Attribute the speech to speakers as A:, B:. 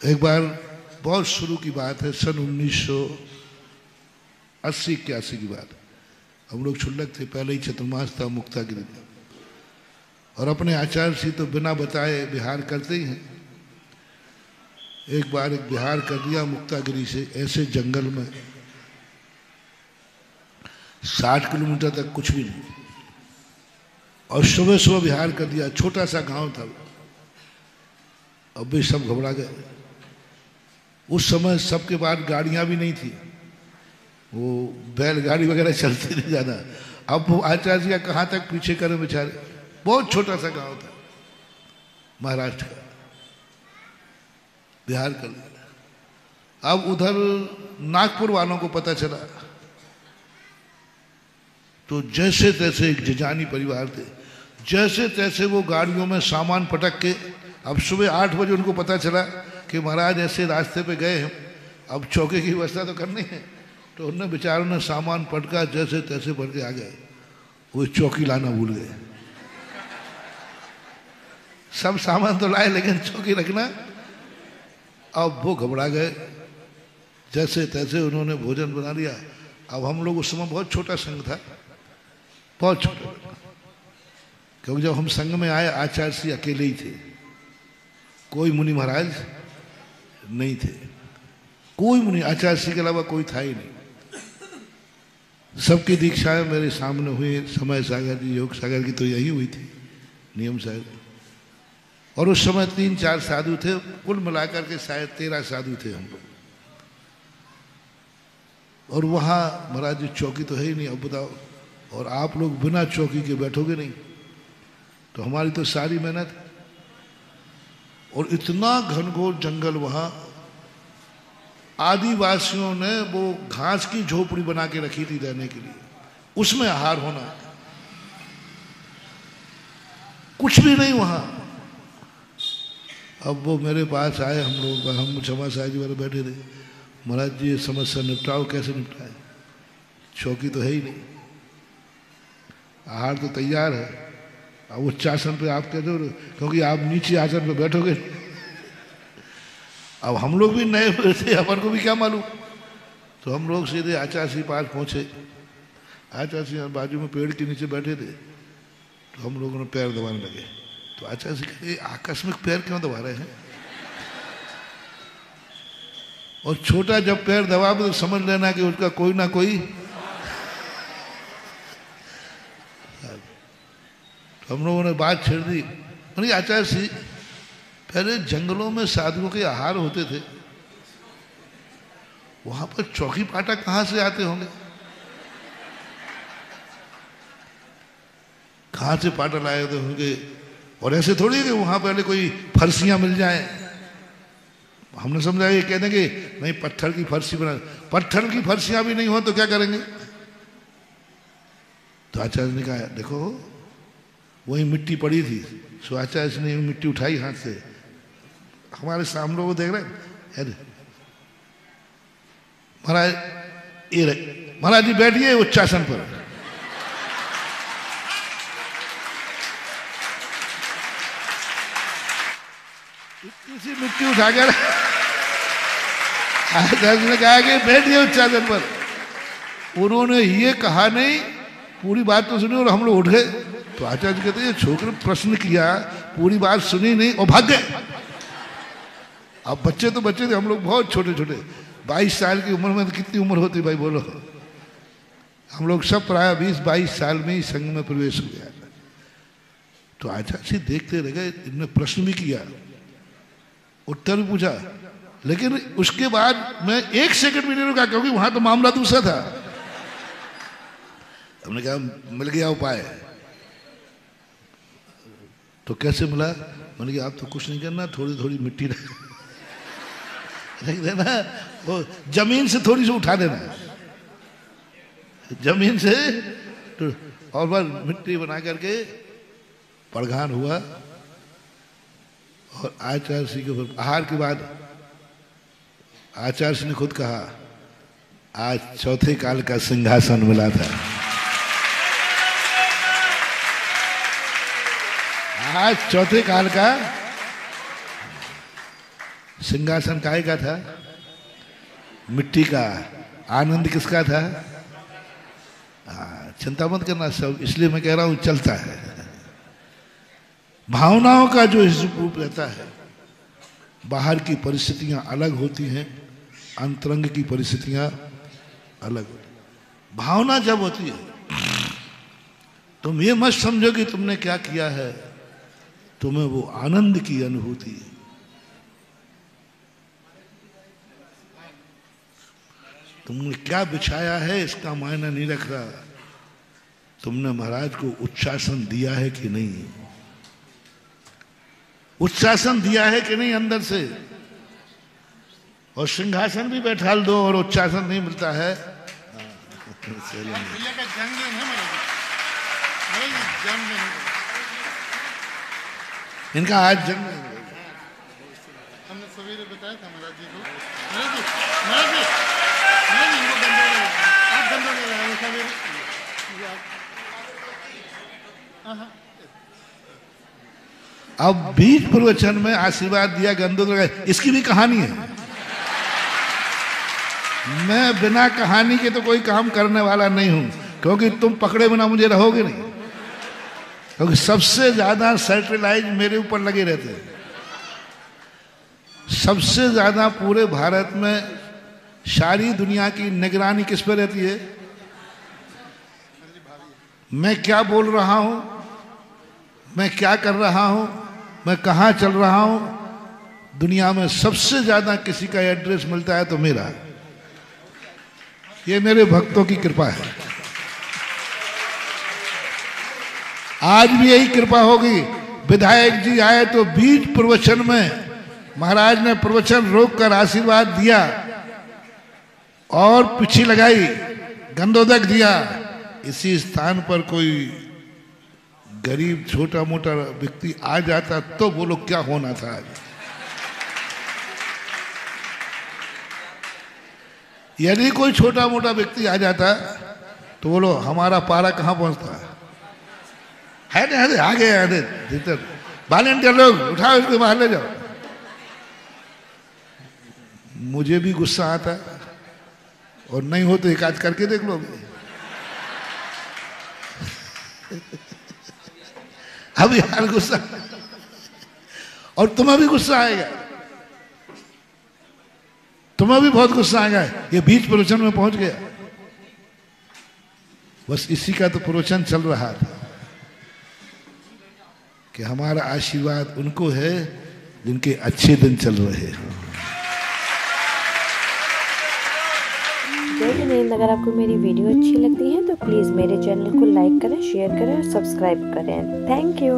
A: एक बार बहुत शुरू की बात है, सन 1980-81 की बात। हम लोग क्षुल्लक थे, पहले ही चतुर्मास था मुक्तागिरी में, और अपने आचार्य से तो बिना बताए बिहार करते ही हैं। एक बार एक बिहार कर दिया मुक्तागिरी से, ऐसे जंगल में 60 किलोमीटर तक कुछ भी नहीं, और सुबह सुबह बिहार कर दिया। छोटा सा गांव था। अब भी सब घबरा गए। उस समय सबके पास गाड़ियां भी नहीं थी, वो बैलगाड़ी वगैरह चलती नहीं ज़्यादा। अब वो आचार्य जी कहाँ तक पीछे करें बेचारे। बहुत छोटा सा गांव था, महाराष्ट्र का, बिहार कर लिया। अब उधर नागपुर वालों को पता चला, तो जैसे तैसे एक जिजानी परिवार थे, जैसे तैसे वो गाड़ियों में सामान पटक के, अब सुबह 8 बजे उनको पता चला कि महाराज ऐसे रास्ते पे गए हैं, अब चौके की व्यवस्था तो करनी है। तो उनने बेचारों ने सामान पटका, जैसे तैसे भर के आ गए। वो चौकी लाना भूल गए। सब सामान तो लाए, लेकिन चौकी रखना। अब वो घबरा गए। जैसे तैसे उन्होंने भोजन बना लिया। अब हम लोग उस समय बहुत छोटा संघ था, बहुत छोटा, क्योंकि जब हम संघ में आए आचार्य श्री अकेले ही थे, कोई मुनि महाराज नहीं थे, कोई मुनि, आचार्य श्री के अलावा कोई था ही नहीं। सबकी दीक्षाएं मेरे सामने हुई। समय सागर जी, योग सागर की तो यही हुई थी, नियम सागर। और उस समय 3-4 साधु थे, कुल मिलाकर के शायद 13 साधु थे हम लोग। और वहाँ महाराज जी चौकी तो है ही नहीं। अब बताओ, और आप लोग बिना चौकी के बैठोगे नहीं, तो हमारी तो सारी मेहनत। और इतना घनघोर जंगल, वहाँ आदिवासियों ने वो घास की झोपड़ी बना के रखी थी रहने के लिए, उसमें आहार होना, कुछ भी नहीं वहाँ। अब वो मेरे पास आए, हम लोग, हम क्षमा साहब जी वाले बैठे थे। महाराज जी ये समस्या निपटाओ। कैसे निपटाए? चौकी तो है ही नहीं, आहार तो तैयार है। अब उच्च आसन पे आप कहते हो, क्योंकि आप नीचे आसन पे बैठोगे। अब हम लोग भी नए थे, अपन को भी क्या मालूम। तो हम लोग सीधे आचार्य श्री पास पहुंचे। आचार्य श्री बाजू में पेड़ के नीचे बैठे थे। तो हम लोगों ने पैर दबाने लगे। तो आचार्य श्री कहते, आकस्मिक पैर क्यों दबा रहे हैं? और छोटा जब पैर दबा तो समझ लेना कि उसका कोई ना कोई। तो हम लोगों ने बात छेड़ दी। मैंने आचार्य श्री, पहले जंगलों में साधुओं के आहार होते थे, वहां पर चौकी पाटा कहां से आते होंगे? कहां से पाटा लाए होते होंगे? और ऐसे थोड़ी है कि वहां पहले कोई फर्शियां मिल जाए। हमने समझा ये कह देंगे नहीं, पत्थर की फर्शी बना। पत्थर की फर्शियां भी नहीं हो तो क्या करेंगे? तो आचार्य ने कहा, देखो वही मिट्टी पड़ी थी, सो आचार्य ने मिट्टी उठाई हाथ से। हमारे सामने वो देख रहे हैं, महाराज ये महाराज जी बैठिए उच्चासन पर। इतनी सी मिट्टी उठाकर आचार्य ने कहा कि बैठिए उच्चासन पर। उन्होंने ये कहा नहीं, पूरी बात तो सुनी और हम लोग उठ गए। तो आचार्य कहते हैं, छोकरे प्रश्न किया, पूरी बात सुनी नहीं और भाग गए। अब बच्चे तो बच्चे थे, हम लोग बहुत छोटे छोटे, 22 साल की उम्र में। तो कितनी उम्र होती भाई बोलो? हम लोग सब प्राय 20-22 साल में ही संघ में प्रवेश हो गया। तो आचार्य देखते रह गए। इन्होंने प्रश्न भी किया, उत्तर भी पूछा, लेकिन उसके बाद मैं 1 सेकंड भी नहीं रुका, क्योंकि वहां तो मामला दूसरा था। हमने कहा मिल गया उपाय। तो कैसे मिला? मैंने कहा आप तो कुछ नहीं करना, थोड़ी थोड़ी मिट्टी रख देना, वो जमीन से थोड़ी सी उठा देना, जमीन से। तो और बार मिट्टी बना करके प्रधान हुआ। और आचार्य श्री के आहार के बाद आचार्य श्री ने खुद कहा, आज चौथे काल का सिंहासन मिला था। आज चौथे काल का सिंहासन काय का था? मिट्टी का। आनंद किसका था? चिंता मत करना सब, इसलिए मैं कह रहा हूं चलता है। भावनाओं का जो रूप रहता है, बाहर की परिस्थितियां अलग होती हैं, अंतरंग की परिस्थितियां अलग होती हैं। भावना जब होती है, तुम ये मत समझो कि तुमने क्या किया है, तुम्हें वो आनंद की अनुभूति है। तुमने क्या बिछाया है इसका मायना नहीं रख रहा, तुमने महाराज को उच्चासन दिया है कि नहीं, उच्चासन दिया है कि नहीं अंदर से। और सिंहासन भी बैठाल दो और उच्चासन नहीं मिलता है, इनका आज जन्म हमने सवेरे बताया था महाराज जी को। अब बीज प्रवचन में आशीर्वाद दिया, गंदोदक लगाया, इसकी भी कहानी है। मैं बिना कहानी के तो कोई काम करने वाला नहीं हूं, क्योंकि तुम पकड़े बिना मुझे रहोगे नहीं, क्योंकि सबसे ज्यादा सैटेलाइट मेरे ऊपर लगे रहते हैं। सबसे ज्यादा पूरे भारत में सारी दुनिया की निगरानी किस पे रहती है? मैं क्या बोल रहा हूं, मैं क्या कर रहा हूं, मैं कहां चल रहा हूं, दुनिया में सबसे ज्यादा किसी का एड्रेस मिलता है तो मेरा। ये मेरे भक्तों की कृपा है। आज भी यही कृपा होगी। विधायक जी आए तो बीज प्रवचन में महाराज ने प्रवचन रोककर आशीर्वाद दिया और पिछी लगाई, गंदोदक दिया। इसी स्थान पर कोई गरीब छोटा मोटा व्यक्ति आ जाता तो बोलो क्या होना था आज। यदि कोई छोटा मोटा व्यक्ति आ जाता तो बोलो हमारा पारा कहां पहुंचता है। अरे आ गए, अरे भीतर वॉलंटियर लोग उठाओ इसको बाहर ले जाओ। मुझे भी गुस्सा आता और नहीं हो तो एक आध करके देख लो। अब यार गुस्सा, और तुम्हें भी गुस्सा आएगा, तुम्हें भी बहुत गुस्सा आएगा। ये बीच प्रवचन में पहुंच गया, बस इसी का तो प्रवचन चल रहा था कि हमारा आशीर्वाद उनको है जिनके अच्छे दिन चल रहे हैं।
B: जय हिंद। अगर आपको मेरी वीडियो अच्छी लगती है तो प्लीज़ मेरे चैनल को लाइक करें, शेयर करें और सब्सक्राइब करें। Thank you.